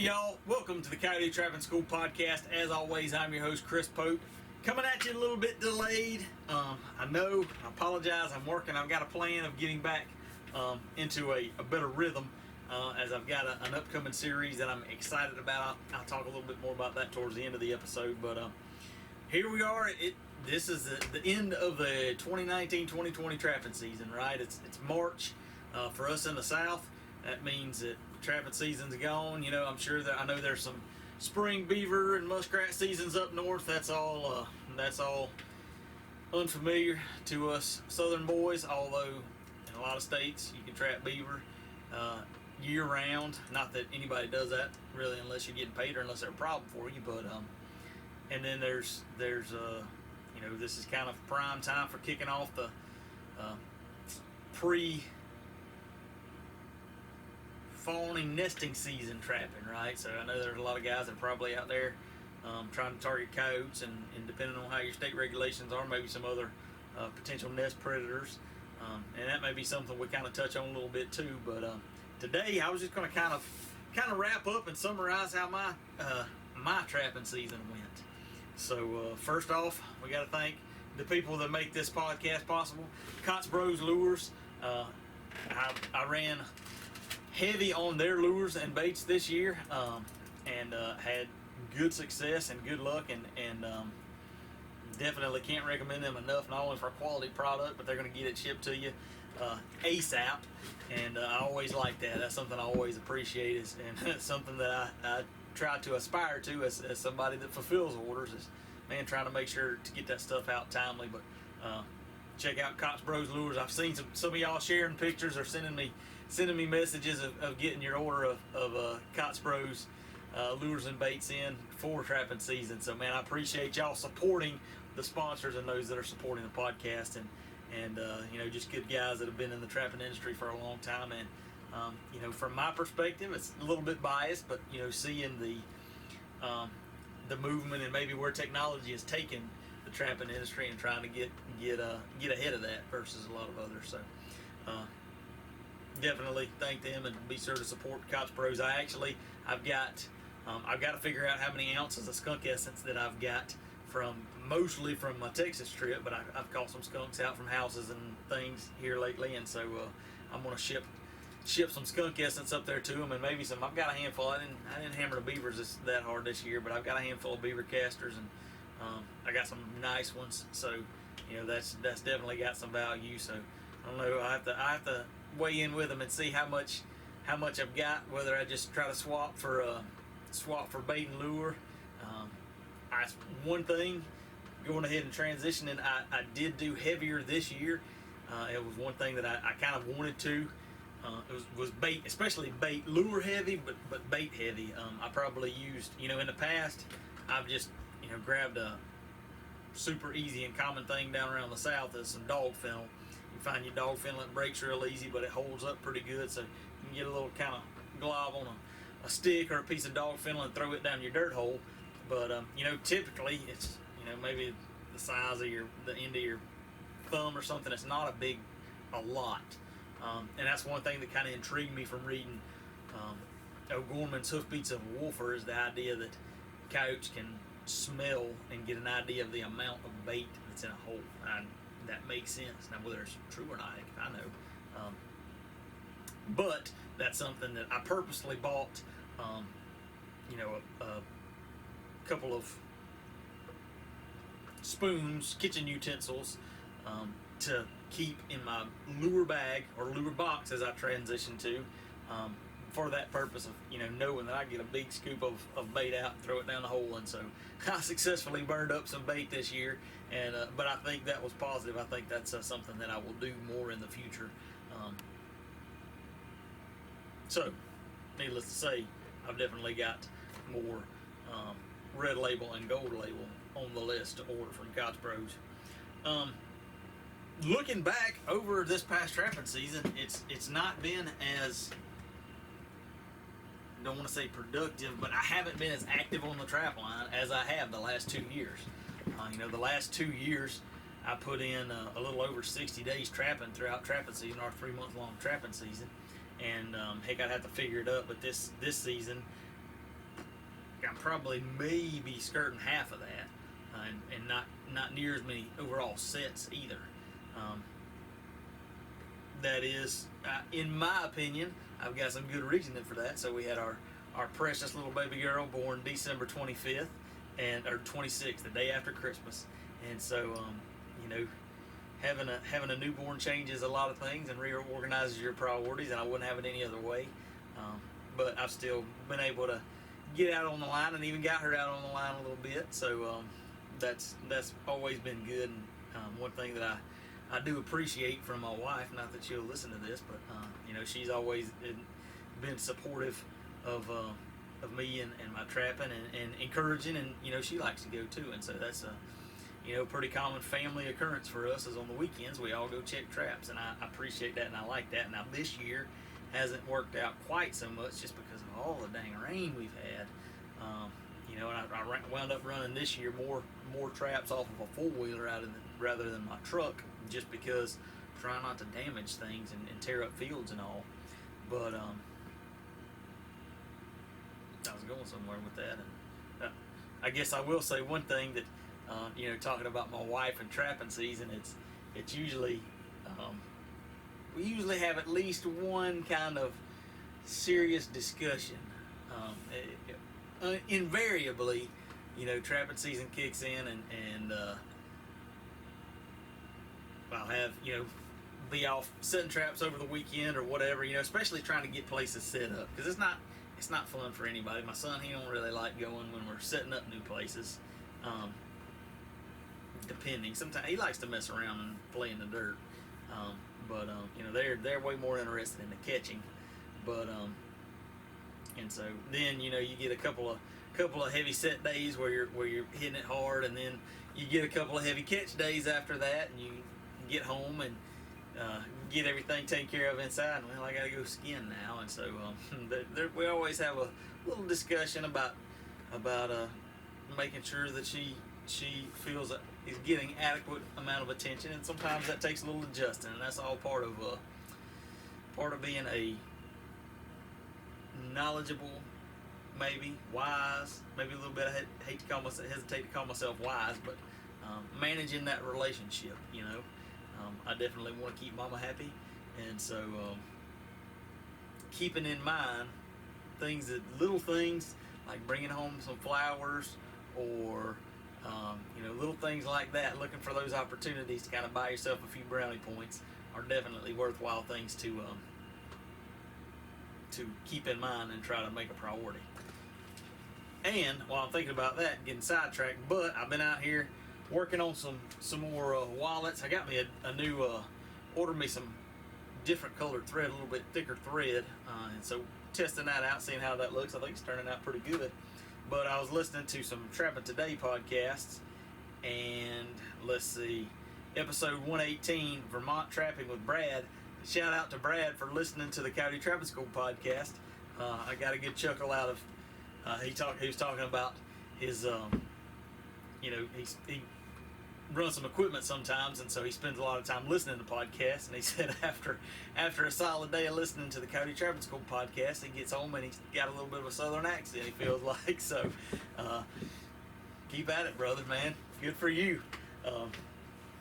Hey y'all, welcome to the Coyote Trapping School podcast. As always, I'm your host, Chris Pope. Coming at you a little bit delayed. I know, I apologize, I'm working. I've got a plan of getting back into a better rhythm as I've got an upcoming series that I'm excited about. I'll talk a little bit more about that towards the end of the episode, but here we are. This is the end of the 2019-2020 trapping season, right? It's March for us in the South. That means that trapping season's gone. You know, I know there's some spring beaver and muskrat seasons up north. That's all unfamiliar to us southern boys, although in a lot of states you can trap beaver year round. Not that anybody does that really unless you're getting paid or unless they're a problem for you, but and then there's you know, this is kind of prime time for kicking off the fawning nesting season trapping, right? So I know there's a lot of guys that are probably out there trying to target coyotes, and depending on how your state regulations are, maybe some other potential nest predators, and that may be something we kind of touch on a little bit too. But today I was just going to kind of wrap up and summarize how my trapping season went. So first off, we got to thank the people that make this podcast possible. Coyote Bros Lures. I ran heavy on their lures and baits this year, and had good success and good luck, and definitely can't recommend them enough, not only for a quality product, but they're going to get it shipped to you ASAP, and I always like that. That's something I always appreciate, and it's something that I try to aspire to as somebody that fulfills orders, is trying to make sure to get that stuff out timely. But check out Coyote Bros Lures. I've seen some of y'all sharing pictures or sending me messages of getting your order of Coyote Bros lures and baits in for trapping season. So man, I appreciate y'all supporting the sponsors and those that are supporting the podcast, and you know, just good guys that have been in the trapping industry for a long time. And you know, from my perspective, it's a little bit biased, but you know, seeing the movement and maybe where technology has taken the trapping industry and trying to get ahead of that versus a lot of others. So definitely thank them, and be sure to support Coyote Bros. I've got to figure out how many ounces of skunk essence that I've got mostly from my Texas trip, but I've caught some skunks out from houses and things here lately, and so I'm going to ship some skunk essence up there to them, and maybe some. I've got a handful. I didn't hammer the beavers that hard this year, but I've got a handful of beaver casters, and I got some nice ones. So you know, that's definitely got some value. So I don't know. I have to weigh in with them and see how much I've got. Whether I just try to swap for bait and lure. One thing, going ahead and transitioning, I did do heavier this year. It was one thing that I kind of wanted to. It was bait, especially bait, lure heavy, but bait heavy. I probably used, you know, in the past, I've just, you know, grabbed a super easy and common thing down around the South is some dog fennel. You find your dog fennel, it breaks real easy, but it holds up pretty good, so you can get a little kind of glob on a stick or a piece of dog fennel and throw it down your dirt hole. But you know, typically it's, you know, maybe the size of the end of your thumb or something. It's not a lot. And that's one thing that kind of intrigued me from reading O'Gorman's Hoofbeats of a Wolfer, is the idea that coyotes can smell and get an idea of the amount of bait that's in a hole. And that makes sense. Now, whether it's true or not, I know. But that's something that I purposely bought, you know, a couple of spoons, kitchen utensils, to keep in my lure bag or lure box as I transition to, for that purpose of, you know, knowing that I get a big scoop of bait out and throw it down the hole. And so I successfully burned up some bait this year, and but I think that was positive. I think that's something that I will do more in the future. So needless to say, I've definitely got more red label and gold label on the list to order from Coyote Bros. Looking back over this past trapping season, it's not been as, don't want to say productive, but I haven't been as active on the trap line as I have the last 2 years. You know, the last 2 years I put in a little over 60 days trapping throughout trapping season, our 3-month long trapping season, and heck, I'd have to figure it up. But this season, I'm probably maybe skirting half of that, and not near as many overall sets either. That is, in my opinion, I've got some good reasoning for that. So we had our precious little baby girl born December 25th or 26th, the day after Christmas, and so having a newborn changes a lot of things and reorganizes your priorities, and I wouldn't have it any other way. But I've still been able to get out on the line, and even got her out on the line a little bit. So that's always been good. And one thing that I do appreciate from my wife, not that she'll listen to this, but she's always been supportive of me and my trapping, and encouraging, and she likes to go too, and so that's a pretty common family occurrence for us. Is on the weekends we all go check traps, and I appreciate that, and I like that. Now this year hasn't worked out quite so much just because of all the dang rain we've had. And I wound up running this year more traps off of a 4-wheeler rather than my truck, just because I'm trying not to damage things and tear up fields and all. But I was going somewhere with that, and I guess I will say one thing that talking about my wife and trapping season, it's usually we usually have at least one kind of serious discussion. Invariably, trapping season kicks in, and I'll have be off setting traps over the weekend or whatever, especially trying to get places set up, because it's not fun for anybody. My son, he don't really like going when we're setting up new places. Depending, sometimes he likes to mess around and play in the dirt, but they're way more interested in the catching. But and so then you get a couple of heavy set days where you're hitting it hard, and then you get a couple of heavy catch days after that, and you get home and get everything taken care of inside, and well, I gotta go skin now. And so we always have a little discussion about making sure that she feels that he's getting adequate amount of attention, and sometimes that takes a little adjusting, and that's all part of being a knowledgeable, maybe wise, maybe a little bit. I hesitate to call myself wise, but managing that relationship, I definitely want to keep Mama happy, and so keeping in mind little things like bringing home some flowers, or little things like that, looking for those opportunities to kind of buy yourself a few brownie points, are definitely worthwhile things to keep in mind and try to make a priority. And while I'm thinking about that, getting sidetracked, but I've been out here working on some more wallets. I got me a new ordered me some different colored thread, a little bit thicker thread, and so testing that out, seeing how that looks. I think it's turning out pretty good. But I was listening to some Trapping Today podcasts, and let's see, episode 118, Vermont Trapping with Brad. Shout out to Brad for listening to the Coyote Trapping School podcast. I got a good chuckle out of he was talking about his he runs some equipment sometimes, and so he spends a lot of time listening to podcasts. And he said after a solid day of listening to the Coyote Trapping School podcast, he gets home and he's got a little bit of a southern accent, he feels like. So keep at it, brother, man. Good for you.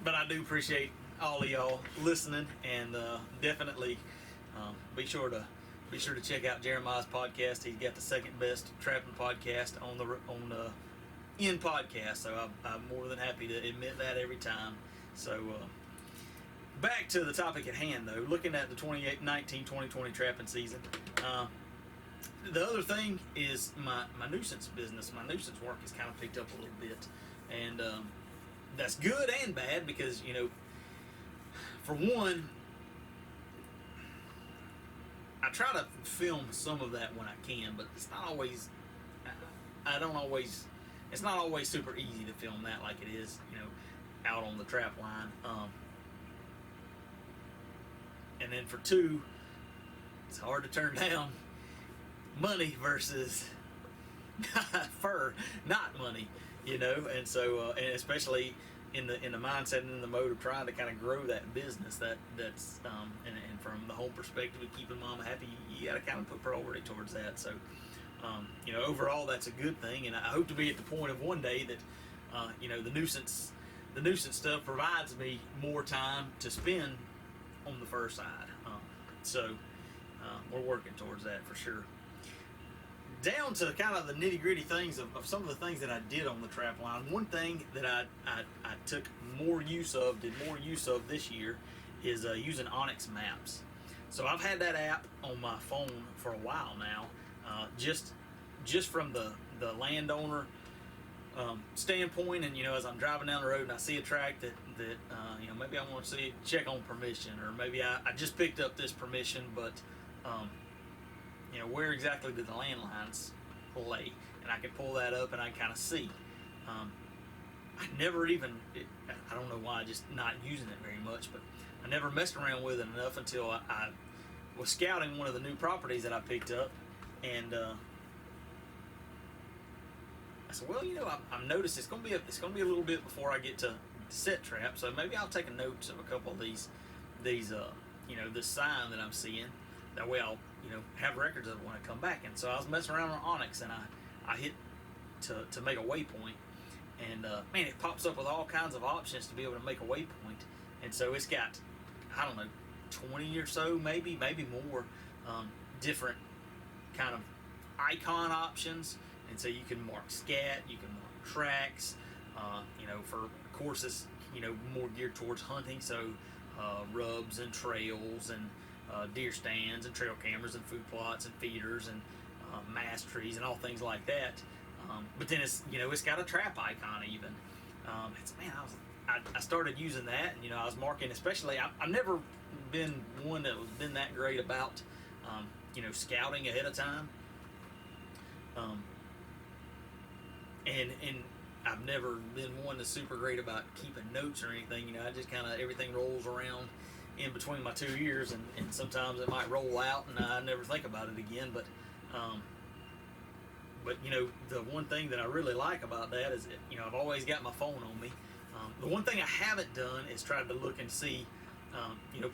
But I do appreciate all of y'all listening, and definitely be sure to check out Jeremiah's podcast. He's got the second best trapping podcast on in podcast, so I'm more than happy to admit that every time. So back to the topic at hand, though, looking at the 2019-2020 trapping season. The other thing is my nuisance business. My nuisance work has kind of picked up a little bit, and that's good and bad, because for one, I try to film some of that when I can, but it's not always. It's not always super easy to film that like it is, out on the trap line. And then for two, it's hard to turn down money versus fur, not money, and so and especially in the mindset and in the mode of trying to kind of grow that business, that's and from the home perspective of keeping Mama happy, you got to kind of put priority towards that. So Overall that's a good thing, and I hope to be at the point of one day that the nuisance stuff provides me more time to spend on the fur side. So we're working towards that for sure. Down to kind of the nitty gritty things of some of the things that I did on the trap line. One thing that I took did more use of this year is using Onyx maps. So I've had that app on my phone for a while now, just from the landowner standpoint, and as I'm driving down the road and I see a track that maybe I want to check on permission, or maybe I just picked up this permission, but where exactly did the landlines lay, and I can pull that up and I kind of see. I never even, I don't know why, just not using it very much, but I never messed around with it enough until I was scouting one of the new properties that I picked up, and I said, well, I've noticed it's gonna be a little bit before I get to set trap, so maybe I'll take a note of a couple of these this sign that I'm seeing. That way I'll have records of it when I come back. And so I was messing around on Onyx, and I hit to make a waypoint, and man, it pops up with all kinds of options to be able to make a waypoint. And so it's got, I don't know, 20 or so, maybe more different kind of icon options. And so you can mark scat, you can mark tracks, for courses, more geared towards hunting. So rubs and trails and deer stands and trail cameras and food plots and feeders and mass trees and all things like that. But then it's got a trap icon even. I started using that, and I was marking, especially I've never been one that was been that great about scouting ahead of time. And I've never been one that's super great about keeping notes or anything. I just kind of, everything rolls around in between my 2 ears, and sometimes it might roll out and I never think about it again. But the one thing that I really like about that is that, I've always got my phone on me. The one thing I haven't done is tried to look and see,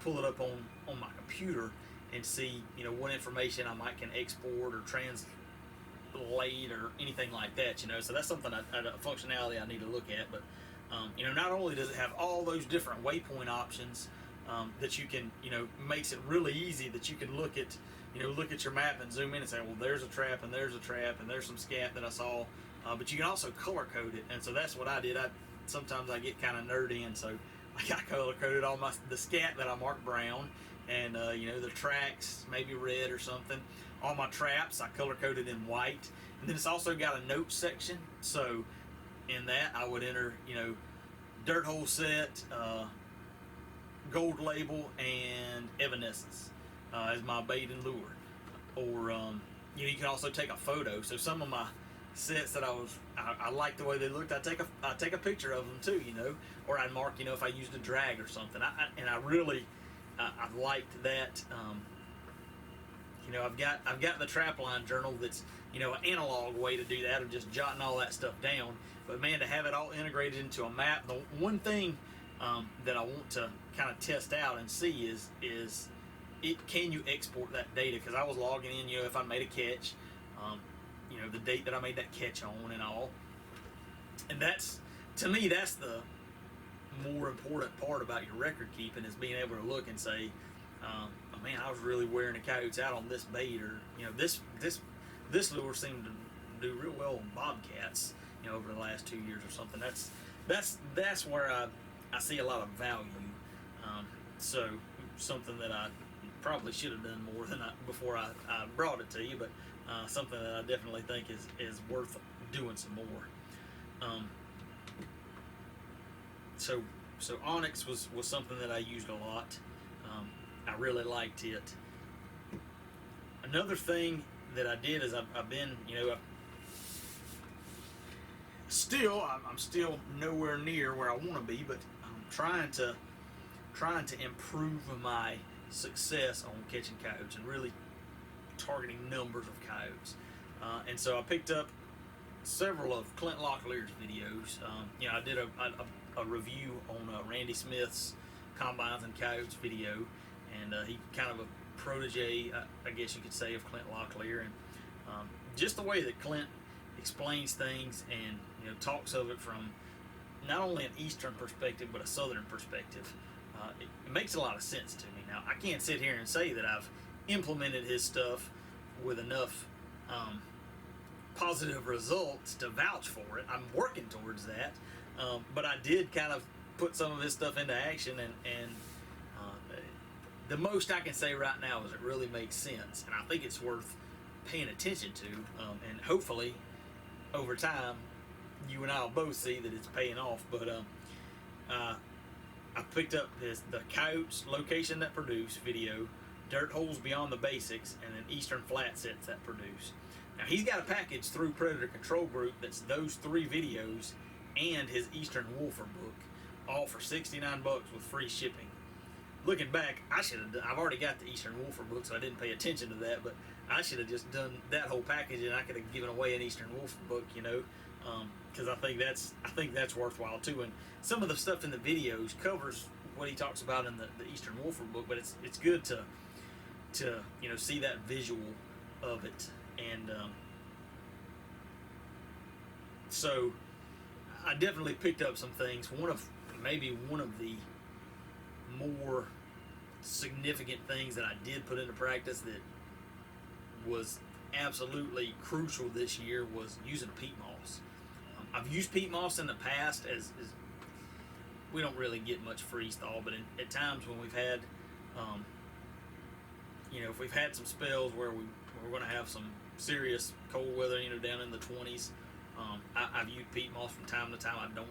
pull it up on my computer and see, what information I might can export or translate or anything like that, so that's something a functionality I need to look at. But not only does it have all those different waypoint options that you can, makes it really easy that you can look at your map and zoom in and say, well, there's a trap and there's a trap and there's some scat that I saw, but you can also color code it. And so that's what I did. Sometimes I get kind of nerdy, and so I color coded all the scat that I marked brown, and the tracks maybe red or something. All my traps I color coded in white, and then it's also got a note section. So in that I would enter dirt hole set, gold label, and evanescence as my bait and lure. Or you can also take a photo. So some of my sets that I like the way they looked, I take a picture of them too, or I'd mark if I used a drag or something. I really liked that. I've got the trapline journal that's an analog way to do that, of just jotting all that stuff down. But man, to have it all integrated into a map, the one thing that I want to kind of test out and see is can you export that data? Because I was logging in, if I made a catch, the date that I made that catch on and all. And to me, that's the more important part about your record keeping, is being able to look and say, oh man, I was really wearing the coyotes out on this bait, or this lure seemed to do real well on bobcats, over the last 2 years or something. That's where I see a lot of value. So something that I probably should have done more than before I brought it to you, but something that I definitely think is worth doing some more. So Onyx was something that I used a lot. I really liked it. Another thing that I did is I've been, I'm still nowhere near where I want to be, but I'm trying to improve my success on catching coyotes and really targeting numbers of coyotes. And so I picked up several of Clint Locklear's videos. I did a review on Randy Smith's Combines and Coyotes video, and he kind of a protege, I guess you could say, of Clint Locklear. And just the way that Clint explains things and talks of it from not only an Eastern perspective but a Southern perspective, it makes a lot of sense to me. Now, I can't sit here and say that I've implemented his stuff with enough positive results to vouch for it. I'm working towards that, but I did kind of put some of his stuff into action, and the most I can say right now is it really makes sense, and I think it's worth paying attention to, and hopefully over time you and I will both see that it's paying off. But I picked up the Coyote Location That Produce video, Dirt Holes Beyond the Basics, and then Eastern Flat Sets That Produce. Now, he's got a package through Predator Control Group that's those 3 videos and his Eastern Wolfer book, all for $69 with free shipping. Looking back, I've already got the Eastern Wolfer book, so I didn't pay attention to that, but I should have just done that whole package, and I could have given away an Eastern Wolfer book, because I think that's worthwhile too. And some of the stuff in the videos covers what he talks about in the Eastern Wolfer book, but it's good to see that visual of it. And so I definitely picked up some things. One of the more significant things that I did put into practice that was absolutely crucial this year was using peat moss. I've used peat moss in the past as we don't really get much freeze thaw, but at times when we've had if we've had some spells where we're going to have some serious cold weather, down in the 20s, I've used peat moss from time to time. I don't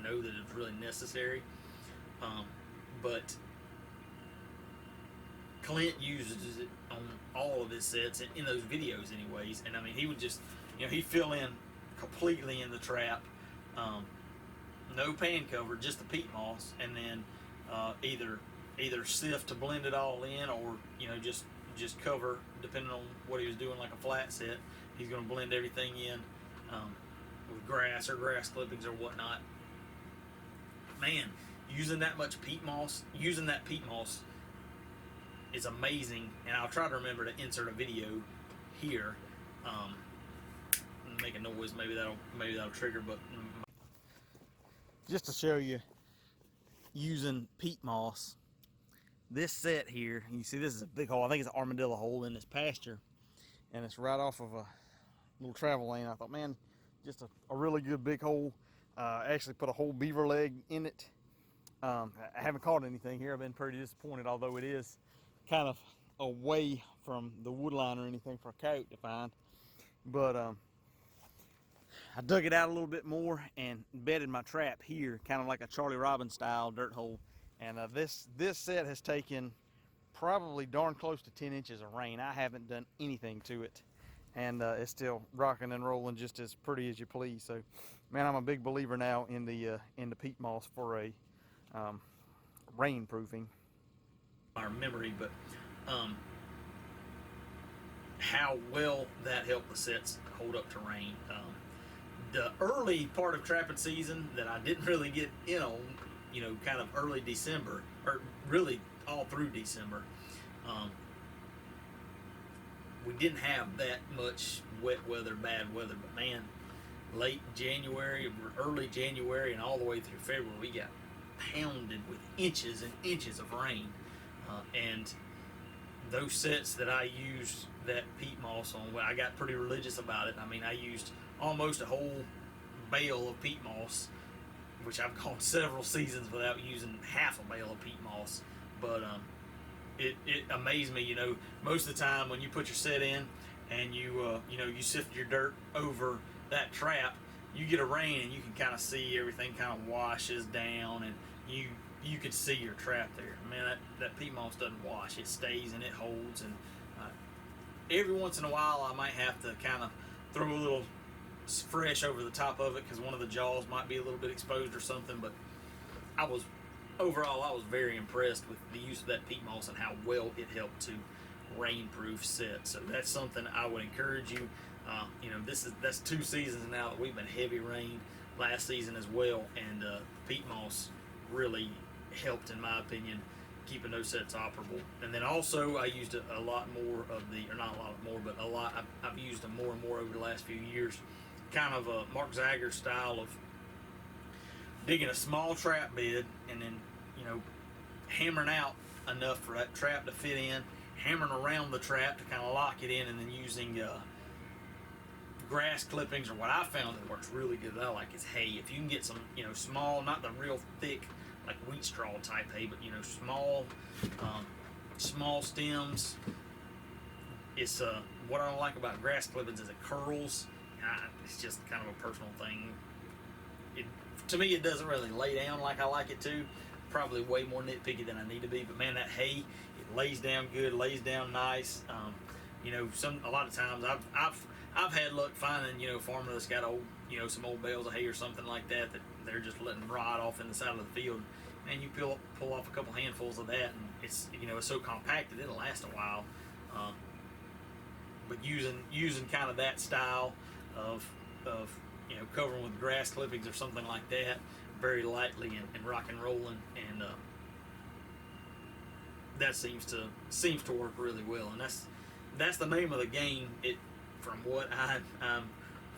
know that it's really necessary, but Clint uses it on all of his sets in those videos anyways. And I mean, he would just he'd fill in completely in the trap, no pan cover, just the peat moss, and then either sift to blend it all in, or just cover, depending on what he was doing, like a flat set. He's going to blend everything in with grass or grass clippings or whatnot. Man, using that peat moss is amazing, and I'll try to remember to insert a video here. Make a noise, maybe that'll trigger, but just to show you using peat moss. This set here, you see this is a big hole. I think it's an armadillo hole in this pasture, and it's right off of a little travel lane. I thought, man, just a really good big hole. I actually put a whole beaver leg in it. I haven't caught anything here. I've been pretty disappointed, although it is kind of away from the wood line or anything for a coyote to find. But I dug it out a little bit more and bedded my trap here, kind of like a Charlie Robbins style dirt hole. And this set has taken probably darn close to 10 inches of rain. I haven't done anything to it, and it's still rocking and rolling just as pretty as you please. So, man, I'm a big believer now in the peat moss for a rain proofing. Our memory, but how well that helped the sets hold up to rain. The early part of trapping season that I didn't really get in on, kind of early December, or really all through December, we didn't have that much wet weather, bad weather, but man, late January, early January, and all the way through February, we got pounded with inches and inches of rain. And those sets that I used that peat moss on, well, I got pretty religious about it. I mean, I used almost a whole bale of peat moss, which I've gone several seasons without using half a bale of peat moss. But it amazed me, most of the time when you put your set in and you sift your dirt over that trap, you get a rain and you can kind of see everything kind of washes down, and you could see your trap there. Man, that peat moss doesn't wash. It stays and it holds. And every once in a while I might have to kind of throw a little fresh over the top of it because one of the jaws might be a little bit exposed or something. But overall I was very impressed with the use of that peat moss and how well it helped to rainproof set. So that's something I would encourage you. That's 2 seasons now that we've been heavy rain, last season as well, and peat moss really helped, in my opinion, keeping those sets operable. And then also I used a lot more of the, or not a lot more, but a lot, I've used them more and more over the last few years, kind of a Mark Zager style of digging a small trap bed and then, you know, hammering out enough for that trap to fit in, hammering around the trap to kind of lock it in, and then using grass clippings, or what I found that works really good that I like is hay. If you can get some, you know, small, not the real thick like wheat straw type hay, but you know, small stems. It's what I don't like about grass clippings is it curls. It's just kind of a personal thing. To me, it doesn't really lay down like I like it to. Probably way more nitpicky than I need to be, but man, that hay, it lays down good, lays down nice. You know, a lot of times I've had luck finding, you know, a farmer that's got old, you know, some old bales of hay or something like that they're just letting rot off in the side of the field, and you pull off a couple handfuls of that, and it's, you know, it's so compacted it'll last a while. But using kind of that style of you know, covering with grass clippings or something like that, very lightly and rock and rolling, and that seems to work really well. And that's the name of the game. From what I'm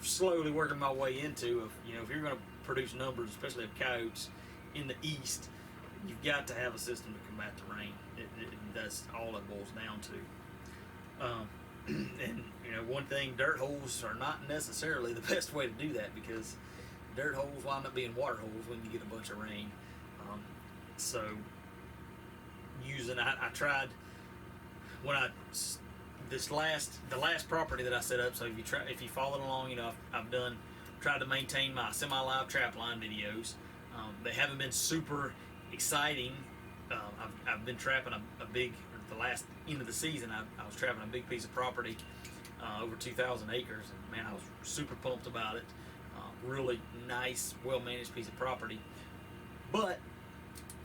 slowly working my way into, of, you know, if you're going to produce numbers, especially of coyotes in the east, you've got to have a system to combat the rain. That's all it boils down to. And you know, one thing, dirt holes are not necessarily the best way to do that, because dirt holes wind up being water holes when you get a bunch of rain. So I tried when the last property that I set up. So if you followed along, you know, I've tried to maintain my semi-live trap line videos. They haven't been super exciting. I've been trapping a big, the last end of the season, I was trapping a big piece of property, over 2,000 acres, and man, I was super pumped about it. Really nice, well-managed piece of property, but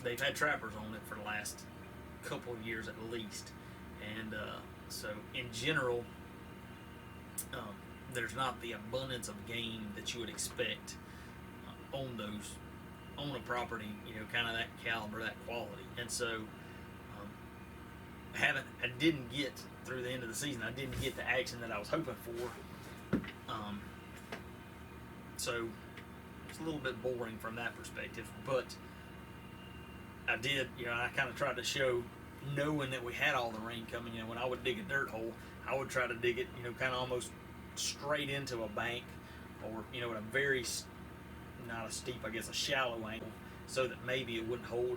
they've had trappers on it for the last couple of years at least, and so in general, there's not the abundance of game that you would expect on a property, you know, kind of that caliber, that quality. And so I didn't get through the end of the season, I didn't get the action that I was hoping for. So it's a little bit boring from that perspective, but I did, you know, I kind of tried to show, knowing that we had all the rain coming, you know, when I would dig a dirt hole, I would try to dig it, you know, kind of almost straight into a bank, or, you know, at a very, not a steep, I guess, a shallow angle, so that maybe it wouldn't hold,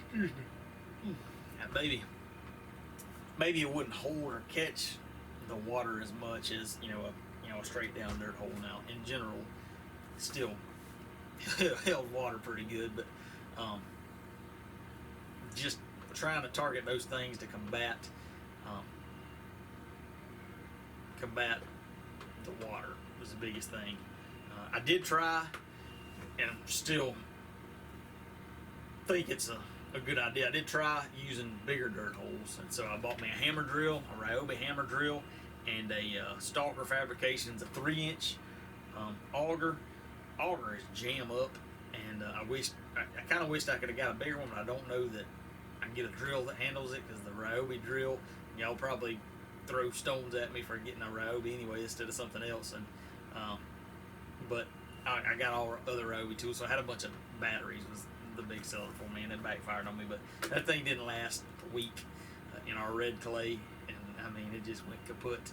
excuse me, maybe it wouldn't hold or catch the water as much as, you know, a straight down dirt hole. Now, in general, still held water pretty good, but just trying to target those things to combat the water was the biggest thing. I did try, and still think it's a good idea. I did try using bigger dirt holes, and so I bought me a hammer drill, a Ryobi hammer drill, and a Stalker Fabrications, a 3-inch auger. Auger is jam up, and I kind of wished I could have got a bigger one, but I don't know that I can get a drill that handles it, because the Ryobi drill, y'all probably throw stones at me for getting a Ryobi anyway instead of something else. And but I got all other Ryobi tools, so I had a bunch of batteries was the big seller for me, and it backfired on me. But that thing didn't last a week in our red clay, and I mean, it just went kaput.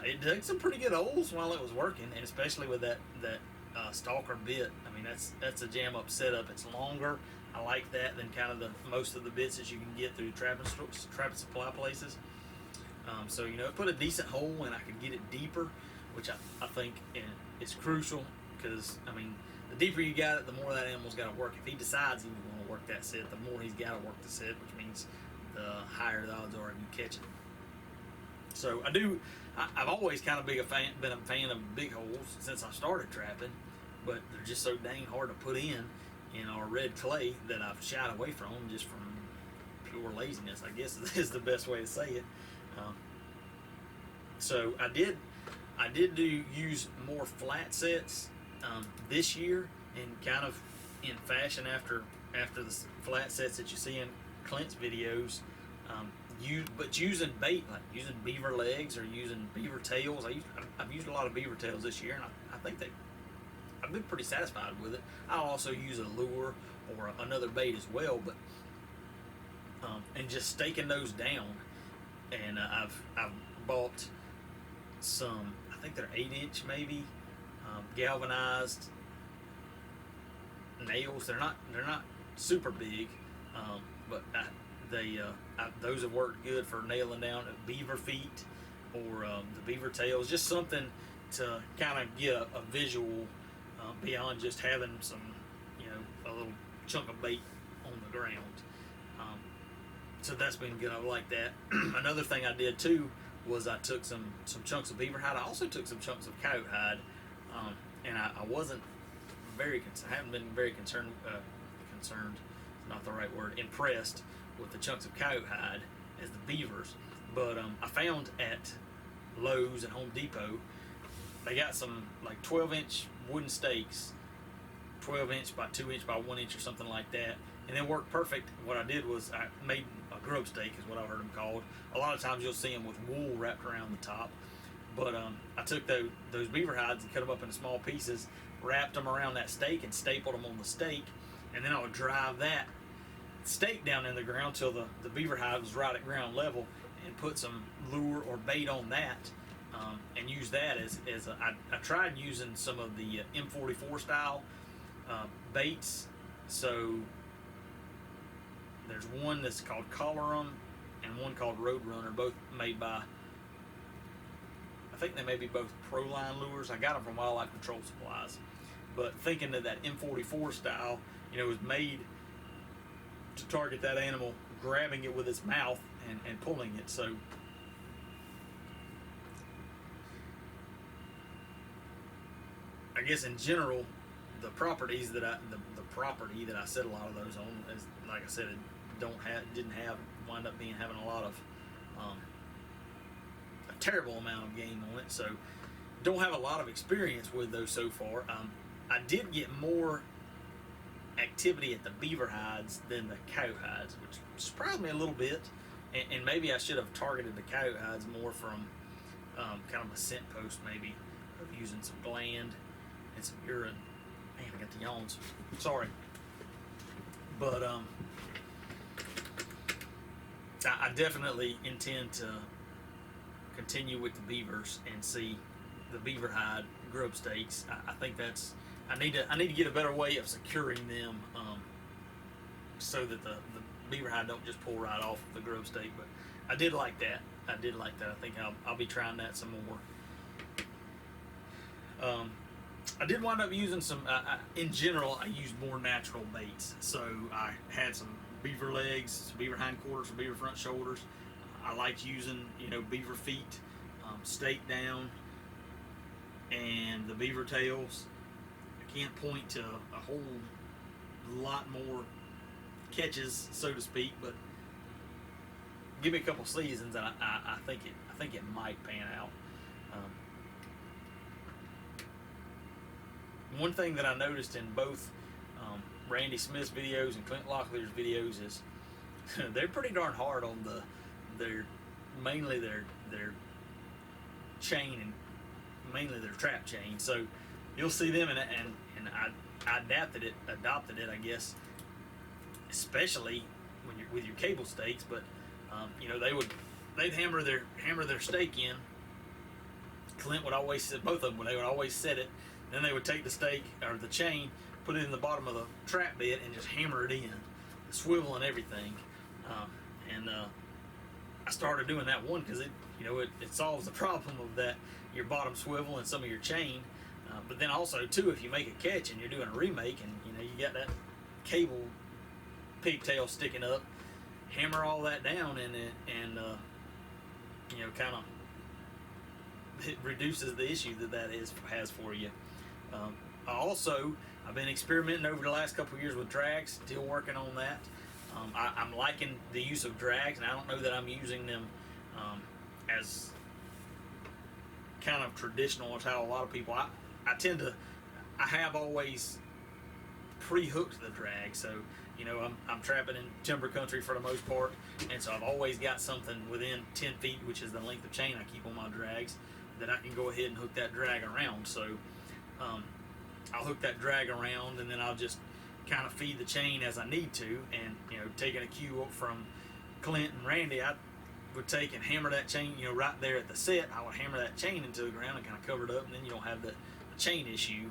It dug some pretty good holes while it was working, and especially with that Stalker bit. I mean, that's a jam up setup. It's longer. I like that than kind of most of the bits that you can get through trapping supply places. So, you know, it put a decent hole, and I could get it deeper, which I think is crucial, because, I mean, the deeper you got it, the more that animal's got to work. If he decides he was going to work that set, the more he's got to work the set, which means the higher the odds are of you catching it. So I've always kind of been a fan of big holes since I started trapping, but they're just so dang hard to put in our red clay that I've shied away from, just from pure laziness, I guess is the best way to say it. So I did use more flat sets this year, and kind of in fashion after after the flat sets that you see in Clint's videos. But using bait, like using beaver legs or using beaver tails. I've used a lot of beaver tails this year, and I think I've been pretty satisfied with it. I'll also use a lure or another bait as well, but and just staking those down. And I've bought some, I think they're 8-inch maybe, galvanized nails. They're not super big, but those have worked good for nailing down beaver feet or the beaver tails. Just something to kind of get a visual beyond just having some, a little chunk of bait on the ground. So that's been good. I like that. Another thing I did too was I took some chunks of beaver hide. I also took some chunks of coyote hide, and I wasn't very I haven't been very concerned, not the right word, impressed with the chunks of coyote hide as the beavers. But I found at Lowe's and Home Depot, they got some like 12-inch wooden stakes, 12-inch by 2-inch by 1-inch or something like that, and they worked perfect. What I did was I made a grub stake, is what I've heard them called. A lot of times you'll see them with wool wrapped around the top, but I took those beaver hides and cut them up into small pieces, wrapped them around that stake and stapled them on the stake, and then I would drive that stake down in the ground till the beaver hide was right at ground level, and put some lure or bait on that, and use that as I tried using some of the M44 style baits. So there's one that's called Collarum and one called Roadrunner, both made by, I think they may be both Proline lures. I got them from Wildlife Control Supplies, but thinking that M44 style, was made to target that animal, grabbing it with its mouth and pulling it. So I guess in general, the property that I set a lot of those on, is, like I said, it wind up having a lot of a terrible amount of game on it. So don't have a lot of experience with those so far. I did get more activity at the beaver hides than the coyote hides, which surprised me a little bit. And maybe I should have targeted the coyote hides more from kind of a scent post, maybe, of using some gland and some urine. Man, I got the yawns. Sorry. But I definitely intend to continue with the beavers and see the beaver hide grub stakes. I think that's, I need to get a better way of securing them, so that the beaver hide don't just pull right off the grub stake. But I did like that. I think I'll be trying that some more. I did wind up using some, in general, I used more natural baits. So I had some beaver legs, some beaver hindquarters, some beaver front shoulders. I liked using, beaver feet, staked down, and the beaver tails. I can't point to a whole lot more catches, so to speak, but give me a couple seasons, and I think it might pan out. One thing that I noticed in both Randy Smith's videos and Clint Locklear's videos is they're pretty darn hard on mainly their chain, and mainly their trap chain. So you'll see them, and I adopted it, I guess, especially when you're with your cable stakes. But they'd hammer their stake in. Clint would always set, both of them, they would always set it. Then they would take the stake or the chain, put it in the bottom of the trap bit, and just hammer it in, swivel and everything. I started doing that one because it solves the problem of that, your bottom swivel and some of your chain. But then also too, if you make a catch and you're doing a remake, and you got that cable pigtail sticking up, hammer all that down in it, and kind of, it reduces the issue that has for you. I've been experimenting over the last couple of years with drags, still working on that. I'm liking the use of drags, and I don't know that I'm using them as kind of traditional as how a lot of people, I have always pre-hooked the drag, so I'm trapping in timber country for the most part, and so I've always got something within 10 feet, which is the length of chain I keep on my drags, that I can go ahead and hook that drag around. So I'll hook that drag around, and then I'll just kind of feed the chain as I need to. And taking a cue from Clint and Randy, I would take and hammer that chain, right there at the set. I would hammer that chain into the ground and kind of cover it up, and then you don't have the chain issue.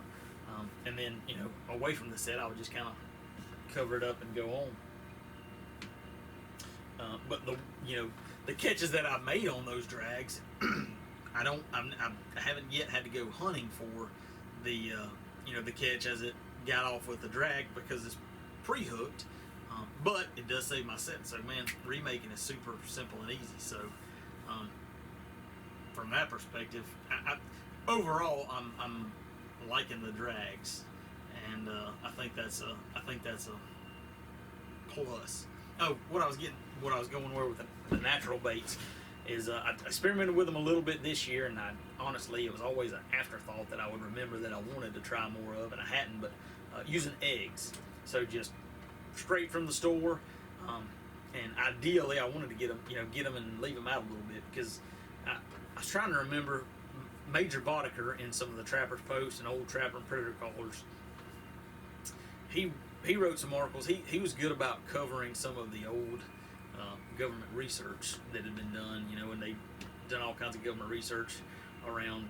And then away from the set, I would just kind of cover it up and go on. But the catches that I've made on those drags, I haven't yet had to go hunting for the the catch as it got off with the drag, because it's pre-hooked. But it does save my set. So man, remaking is super simple and easy. So from that perspective, overall I'm liking the drags, and I think that's a plus. Oh, what I was going with the natural baits is I experimented with them a little bit this year, and honestly it was always an afterthought that I would remember that I wanted to try more of, and I hadn't. But using eggs, so just straight from the store, and ideally I wanted to get them and leave them out a little bit, because I was trying to remember Major Boddicker in some of the Trappers Post and old Trapper and Predator Callers. He wrote some articles. He was good about covering some of the old government research that had been done, and they done all kinds of government research around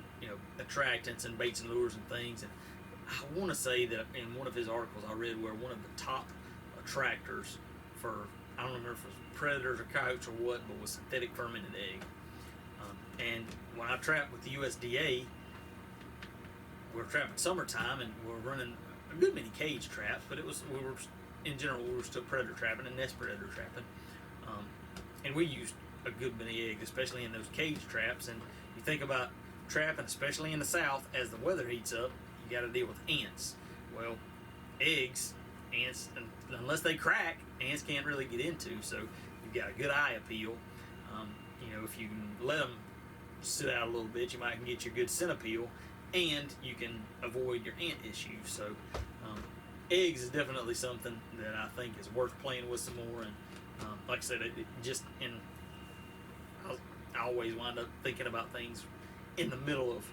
attractants and baits and lures and things. And I want to say that in one of his articles I read where one of the top attractors for, I don't remember if it was predators or coyotes or what, but was synthetic fermented egg. And when I trapped with the USDA, we were trapping summertime, and we were running a good many cage traps, but we were still predator trapping and nest predator trapping. And we used a good many eggs, especially in those cage traps. And you think about trapping, especially in the South, as the weather heats up, you got to deal with ants. Well, ants, unless they crack, ants can't really get into. So you've got a good eye appeal. If you can let them sit out a little bit, you might get your good scent appeal, and you can avoid your ant issues. So eggs is definitely something that I think is worth playing with some more. And like I said, I always wind up thinking about things in the middle of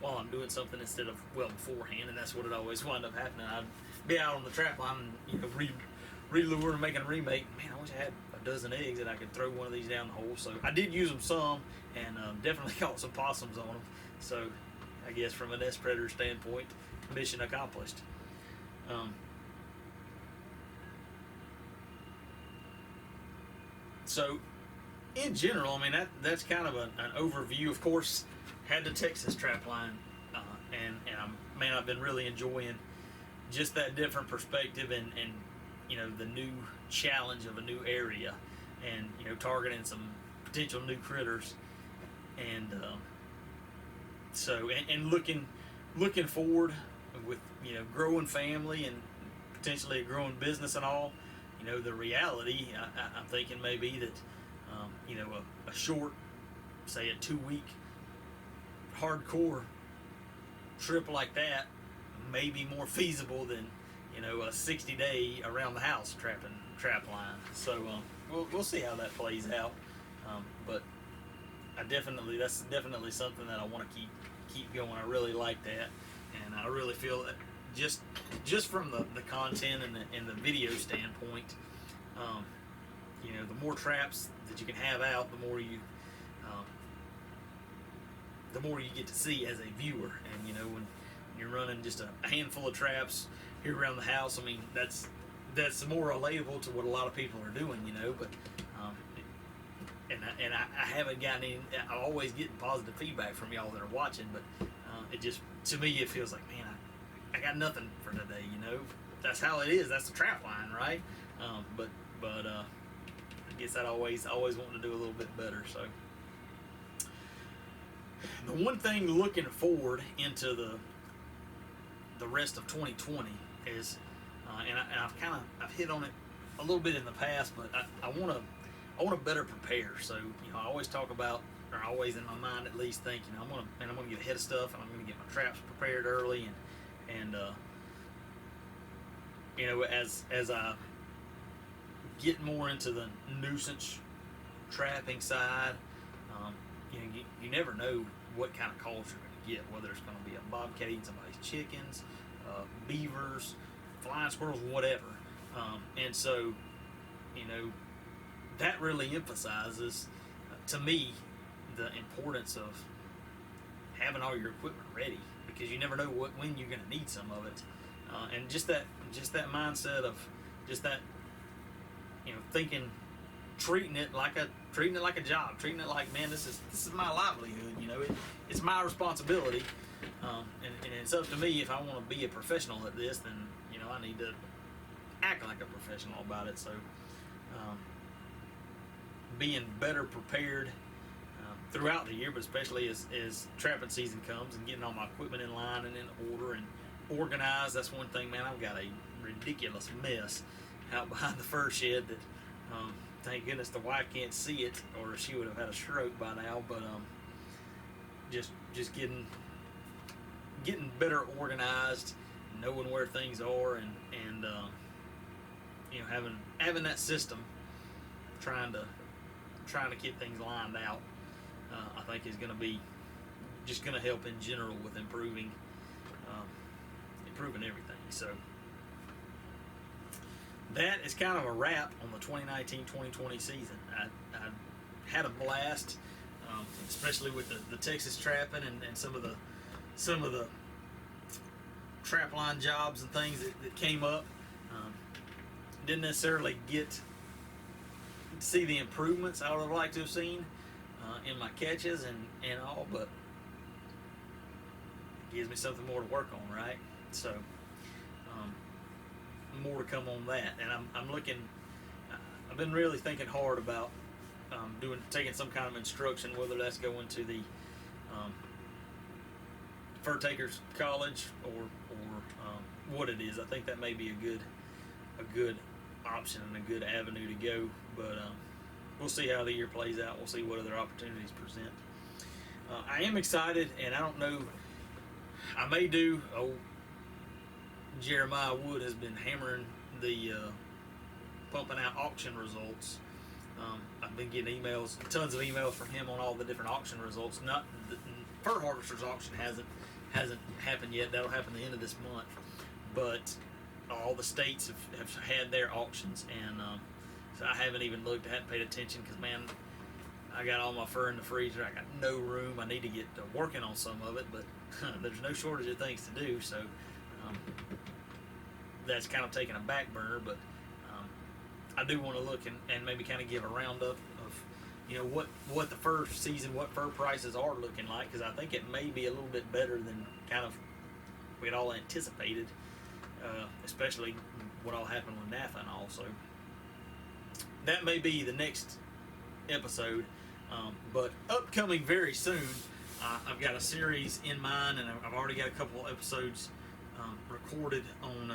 while I'm doing something instead of beforehand, and that's what it always wind up happening. I'd be out on the trap line, re-lure and making a remake. Man, I wish I had a dozen eggs that I could throw one of these down the hole. So I did use them some, and definitely caught some possums on them. So I guess from a nest predator standpoint, mission accomplished. So in general, I mean, that's kind of an overview. Of course, had the Texas trap line, and I've been really enjoying just that different perspective, and the new challenge of a new area, and targeting some potential new critters, and looking forward with growing family and potentially a growing business and all. The reality I'm thinking may be that a short, say a 2-week hardcore trip like that may be more feasible than a 60-day around the house trap line. So we'll see how that plays out. But that's definitely something that I want to keep going. I really like that, and I really feel that just from the content and the video standpoint, the more traps that you can have out, the more you get to see as a viewer. And when you're running just a handful of traps here around the house, I mean that's more relatable to what a lot of people are doing, but I haven't gotten any. I'm always getting positive feedback from y'all that are watching, but it just, to me, it feels like, man, I got nothing for today. That's how it is. That's the trap line, right? But I guess I'd always want to do a little bit better. So the one thing looking forward into the rest of 2020 is, and I've hit on it a little bit in the past, but I want to better prepare. So I always talk about, or always in my mind at least, think I'm gonna get ahead of stuff, and I'm gonna get my traps prepared early, and as I getting more into the nuisance trapping side. You never know what kind of calls you're going to get, whether it's going to be a bobcat eating somebody's chickens, beavers, flying squirrels, whatever. And so, that really emphasizes to me the importance of having all your equipment ready, because you never know when you're going to need some of it. And just that mindset of just that, thinking, treating it like a job, treating it like, man, this is my livelihood. It's my responsibility, and it's up to me if I want to be a professional at this. Then I need to act like a professional about it. So being better prepared throughout the year, but especially as trapping season comes, and getting all my equipment in line and in order and organized. That's one thing, man. I've got a ridiculous mess out behind the fur shed that thank goodness the wife can't see it, or she would have had a stroke by now. But just getting better organized, knowing where things are, and having that system, trying to get things lined out, I think is going to be just going to help in general with improving everything. So that is kind of a wrap on the 2019-2020 season. I had a blast, especially with the Texas trapping and some of the trap line jobs and things that came up. Didn't necessarily get to see the improvements I would have liked to have seen in my catches and all, but it gives me something more to work on, right? So more to come on that. And I'm looking, I've been really thinking hard about taking some kind of instruction, whether that's going to the Fur Takers College or what it is. I think that may be a good option and a good avenue to go, but we'll see how the year plays out. We'll see what other opportunities present. I am excited, and I don't know, I may do, Jeremiah Wood has been hammering the pumping out auction results. I've been getting tons of emails from him on all the different auction results. Not the Fur Harvester's auction hasn't happened yet. That'll happen at the end of this month, but all the states have had their auctions, and so I haven't even looked. I hadn't paid attention because, man, I got all my fur in the freezer. I got no room. I need to get working on some of it, but there's no shortage of things to do. So that's kind of taking a back burner. But I do want to look and maybe kind of give a roundup of what the fur season, what fur prices are looking like, because I think it may be a little bit better than kind of we had all anticipated, especially what all happened with NAFA and all. So that may be the next episode, but upcoming very soon. I've got a series in mind, and I've already got a couple episodes recorded on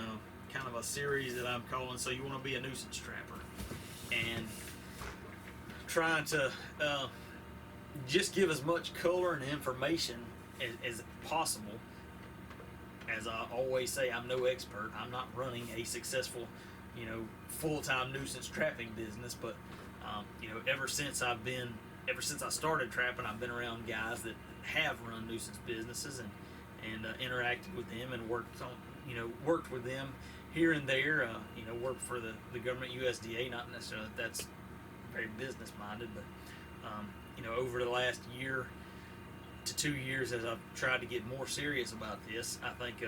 kind of a series that I'm calling "So You Want to Be a Nuisance Trapper," and trying to just give as much color and information as possible. As I always say, I'm no expert. I'm not running a successful, full-time nuisance trapping business. But ever since I started trapping, I've been around guys that have run nuisance businesses and interacted with them and worked with them here and there. Worked for the government, USDA. Not necessarily that's very business-minded, but over the last year to 2 years, as I've tried to get more serious about this, I think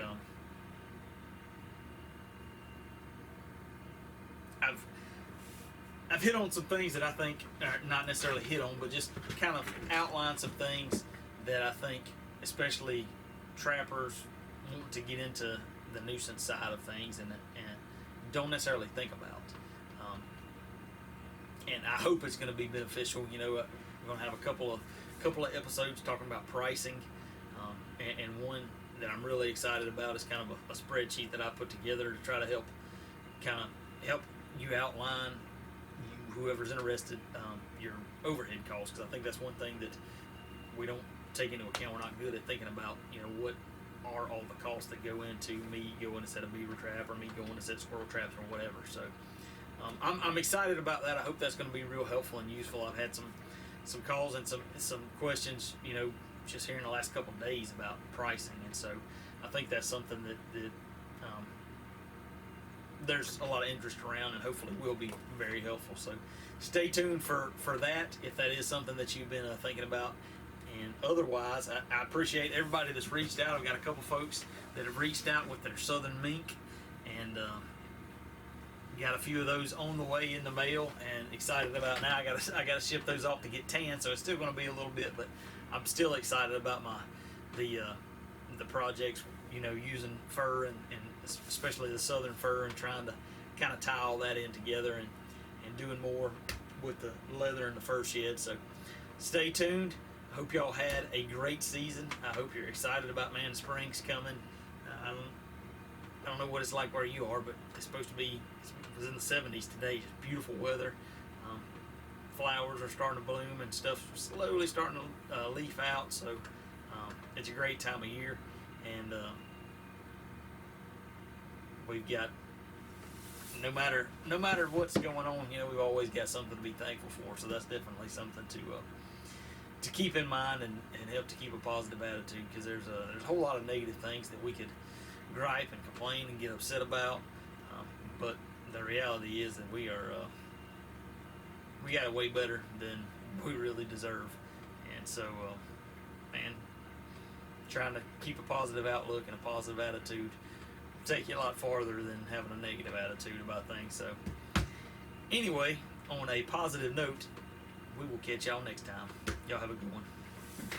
I've hit on some things that I think are not necessarily hit on, but just kind of outline some things that I think, especially trappers, want to get into the nuisance side of things and don't necessarily think about. And I hope it's going to be beneficial. We're going to have a couple of episodes talking about pricing, and one that I'm really excited about is kind of a spreadsheet that I put together to try to help you outline, whoever's interested, your overhead costs, because I think that's one thing that we don't take into account. We're not good at thinking about what are all the costs that go into me going to set a beaver trap, or me going to set squirrel traps, or whatever. So I'm excited about that. I hope that's going to be real helpful and useful. I've had some calls and some questions, just here in the last couple of days about pricing, and so I think that's something that there's a lot of interest around, and hopefully will be very helpful. So stay tuned for that if that is something that you've been thinking about. And otherwise, I appreciate everybody that's reached out. I've got a couple folks that have reached out with their southern mink, and got a few of those on the way in the mail, and excited about now. I gotta ship those off to get tan, so it's still going to be a little bit, but I'm still excited about the projects. Using fur and especially the southern fur, and trying to kind of tie all that in together, and doing more with the leather and the fur shed. So stay tuned. I hope y'all had a great season. I hope you're excited about spring's coming. I don't know what it's like where you are, but it's supposed to be. It was in the 70s today. Just beautiful weather. Flowers are starting to bloom, and stuff's slowly starting to leaf out. So it's a great time of year, and we've got no matter what's going on, we've always got something to be thankful for. So that's definitely something to keep in mind, and help to keep a positive attitude, because there's a whole lot of negative things that we could gripe and complain and get upset about, but the reality is that we got it way better than we really deserve. And so trying to keep a positive outlook and a positive attitude take you a lot farther than having a negative attitude about things. So anyway, on a positive note, we will catch y'all next time. Y'all have a good one.